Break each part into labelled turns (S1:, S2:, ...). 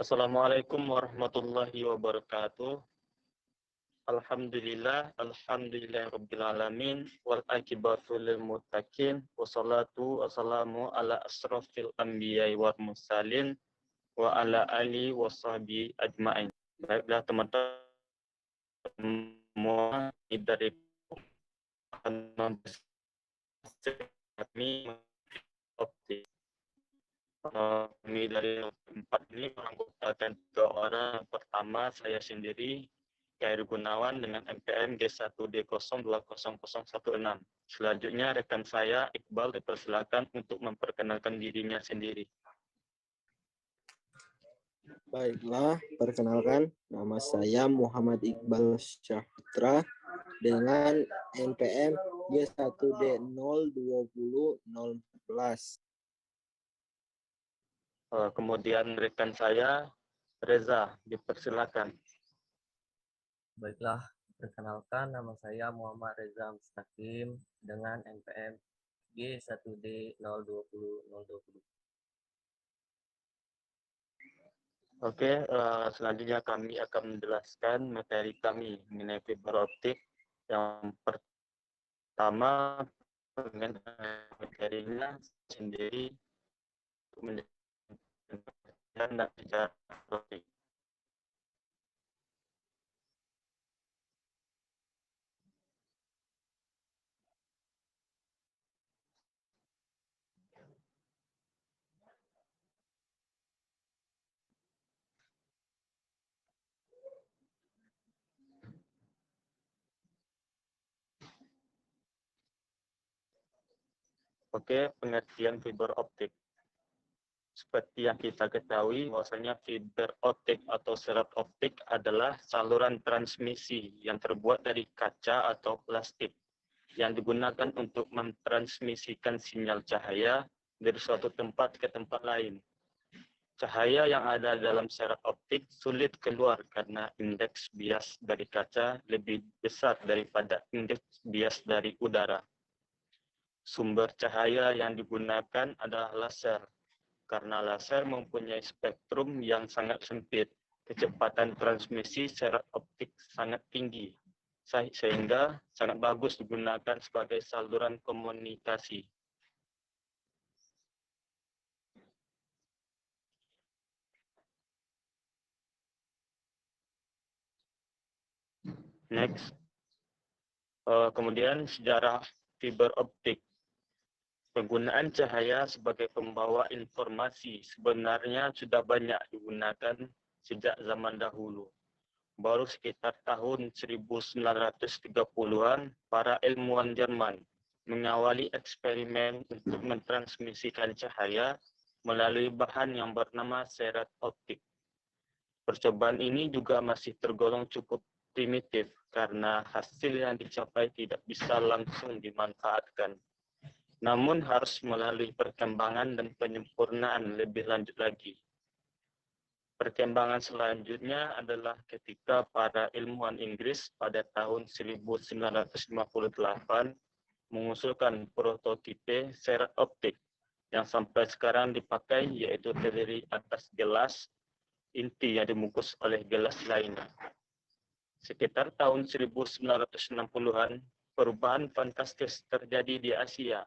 S1: Assalamualaikum warahmatullahi wabarakatuh. Alhamdulillah rabbil wal akibatu lil muttaqin wassalatu wassalamu ala asrofil anbiya'i wal mursalin wa ala alihi washabihi ajmain. Baiklah teman-teman semua, dari kami optik. Kami dari empat ini menganggotakan 3 orang. Pertama, saya sendiri, Khairi Gunawan dengan NPM G1D0200016. Selanjutnya, rekan saya, Iqbal, dipersilakan untuk memperkenalkan dirinya sendiri.
S2: Baiklah, perkenalkan, nama saya Muhammad Iqbal Syahputra dengan NPM G1D0200014.
S1: Kemudian rekan saya, Reza, dipersilakan.
S3: Baiklah, perkenalkan nama saya Muhammad Reza Mustaqim dengan NPM G1D0200020.
S1: Oke, selanjutnya kami akan menjelaskan materi kami mengenai fiber optik. Yang pertama, dengan materinya sendiri untuk menjelaskan dan bicara optik. Oke, pengertian fiber optik. Seperti yang kita ketahui, bahwasanya fiber optik atau serat optik adalah saluran transmisi yang terbuat dari kaca atau plastik yang digunakan untuk mentransmisikan sinyal cahaya dari suatu tempat ke tempat lain. Cahaya yang ada dalam serat optik sulit keluar karena indeks bias dari kaca lebih besar daripada indeks bias dari udara. Sumber cahaya yang digunakan adalah laser. Karena laser mempunyai spektrum yang sangat sempit, kecepatan transmisi serat optik sangat tinggi, sehingga sangat bagus digunakan sebagai saluran komunikasi. Next. Kemudian sejarah fiber optik. Penggunaan cahaya sebagai pembawa informasi sebenarnya sudah banyak digunakan sejak zaman dahulu. Baru sekitar tahun 1930-an, para ilmuwan Jerman mengawali eksperimen untuk mentransmisikan cahaya melalui bahan yang bernama serat optik. Percobaan ini juga masih tergolong cukup primitif karena hasil yang dicapai tidak bisa langsung dimanfaatkan. Namun harus melalui perkembangan dan penyempurnaan lebih lanjut lagi. Perkembangan selanjutnya adalah ketika para ilmuwan Inggris pada tahun 1958 mengusulkan prototipe serat optik yang sampai sekarang dipakai, yaitu terdiri atas gelas inti yang dibungkus oleh gelas lainnya. Sekitar tahun 1960-an, perubahan fantastis terjadi di Asia,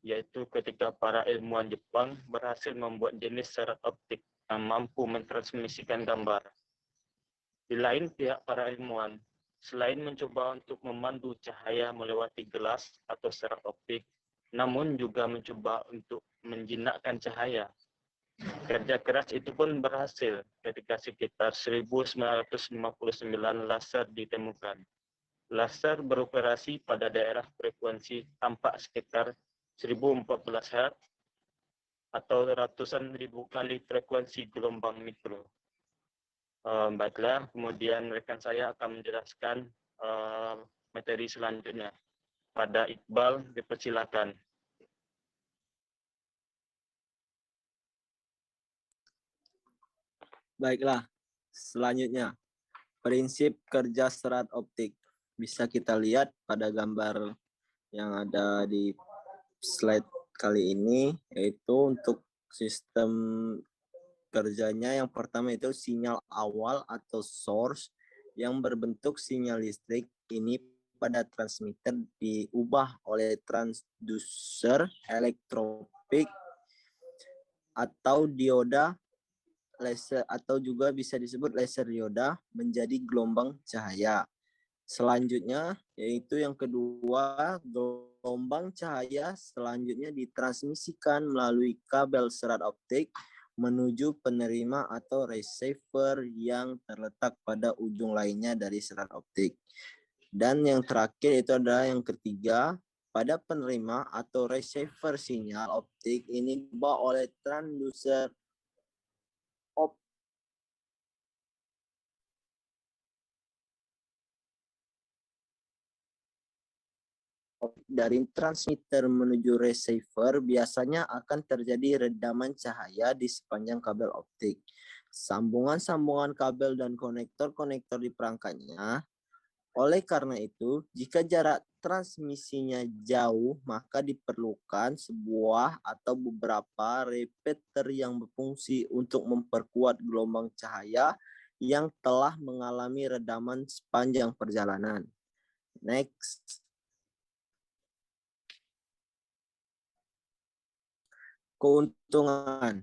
S1: yaitu ketika para ilmuwan Jepang berhasil membuat jenis serat optik yang mampu mentransmisikan gambar. Di lain pihak, para ilmuwan, selain mencoba untuk memandu cahaya melewati gelas atau serat optik, namun juga mencoba untuk menjinakkan cahaya. Kerja keras itu pun berhasil ketika sekitar 1959 laser ditemukan. Laser beroperasi pada daerah frekuensi tampak sekitar 1014 Hz atau ratusan ribu kali frekuensi gelombang mikro. Baiklah, kemudian rekan saya akan menjelaskan materi selanjutnya. Pada Iqbal, dipersilakan.
S2: Baiklah, selanjutnya prinsip kerja serat optik. Bisa kita lihat pada gambar yang ada di slide kali ini, yaitu untuk sistem kerjanya yang pertama itu sinyal awal atau source yang berbentuk sinyal listrik ini pada transmitter diubah oleh transducer elektropik atau dioda laser atau juga bisa disebut laser dioda menjadi gelombang cahaya. Selanjutnya yaitu yang kedua, gelombang cahaya selanjutnya ditransmisikan melalui kabel serat optik menuju penerima atau receiver yang terletak pada ujung lainnya dari serat optik. Dan yang terakhir itu adalah yang ketiga, pada penerima atau receiver sinyal optik ini dibawa oleh transducer dari transmitter menuju receiver biasanya akan terjadi redaman cahaya di sepanjang kabel optik. Sambungan-sambungan kabel dan konektor-konektor di perangkatnya. Oleh karena itu, jika jarak transmisinya jauh, maka diperlukan sebuah atau beberapa repeater yang berfungsi untuk memperkuat gelombang cahaya yang telah mengalami redaman sepanjang perjalanan. Next. Keuntungan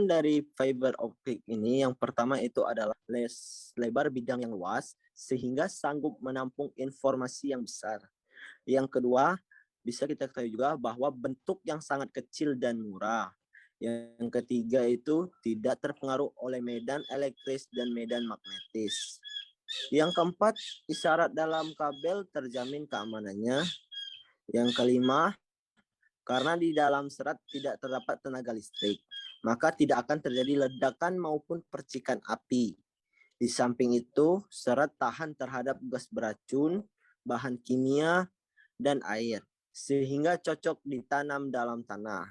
S2: dari fiber optik ini yang pertama itu adalah lebar bidang yang luas sehingga sanggup menampung informasi yang besar. Yang kedua, bisa kita ketahui juga bahwa bentuk yang sangat kecil dan murah. Yang ketiga itu tidak terpengaruh oleh medan elektris dan medan magnetis. Yang keempat, isyarat dalam kabel terjamin keamanannya. Yang kelima, karena di dalam serat tidak terdapat tenaga listrik, maka tidak akan terjadi ledakan maupun percikan api. Di samping itu, serat tahan terhadap gas beracun, bahan kimia, dan air, sehingga cocok ditanam dalam tanah.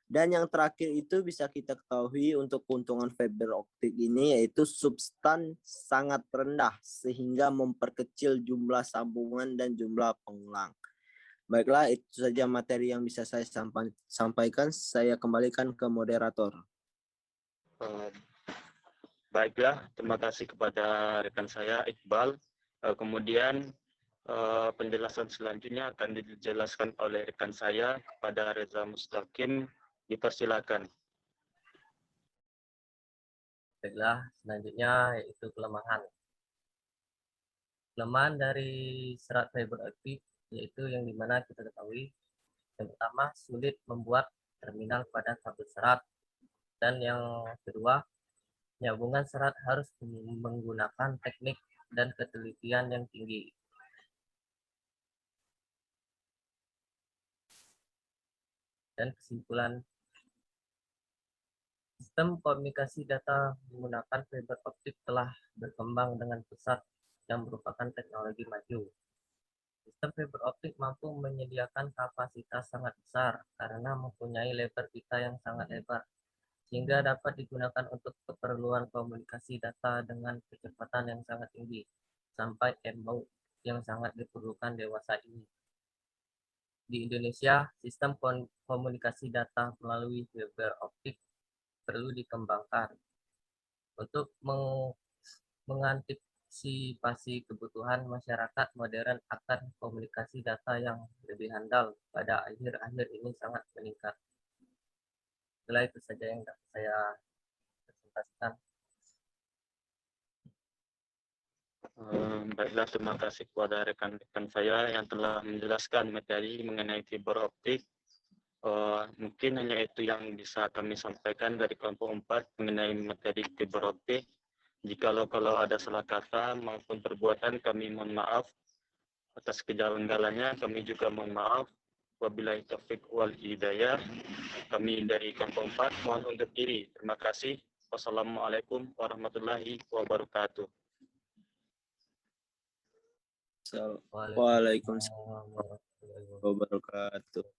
S2: Dan yang terakhir itu bisa kita ketahui untuk keuntungan fiber optik ini yaitu substan sangat rendah, sehingga memperkecil jumlah sambungan dan jumlah pengulang. Baiklah, itu saja materi yang bisa saya sampaikan. Saya kembalikan ke moderator.
S1: Baiklah, terima kasih kepada rekan saya Iqbal. Kemudian penjelasan selanjutnya akan dijelaskan oleh rekan saya kepada Reza Mustaqim. Dipersilakan.
S3: Baiklah, selanjutnya yaitu kelemahan. Kelemahan dari serat fiber optik yaitu yang dimana kita ketahui yang pertama sulit membuat terminal pada kabel serat, dan yang kedua penyambungan serat harus menggunakan teknik dan ketelitian yang tinggi. Dan kesimpulan, sistem komunikasi data menggunakan fiber optik telah berkembang dengan pesat dan merupakan teknologi maju. Sistem fiber optik mampu menyediakan kapasitas sangat besar karena mempunyai lebar pita yang sangat lebar, sehingga dapat digunakan untuk keperluan komunikasi data dengan kecepatan yang sangat tinggi, sampai M-Baud yang sangat diperlukan dewasa ini. Di Indonesia, sistem komunikasi data melalui fiber optik perlu dikembangkan untuk mengantisipasi kebutuhan masyarakat modern akan komunikasi data yang lebih handal pada akhir-akhir ini sangat meningkat. Setelah itu saja yang dapat saya presentasikan.
S1: Baiklah, terima kasih kepada rekan-rekan saya yang telah menjelaskan materi mengenai fiber optik. Mungkin hanya itu yang bisa kami sampaikan dari kelompok 4 mengenai materi fiber optik. Kalau ada salah kata maupun perbuatan, kami mohon maaf. Atas kejanggalannya, kami juga mohon maaf. Wabillahi taufiq wal hidayah. Kami dari kelompok 4 mohon undur diri. Terima kasih. Wassalamualaikum warahmatullahi wabarakatuh.
S2: Waalaikumsalam
S3: Waalaikumsalam warahmatullahi wabarakatuh.
S2: wabarakatuh.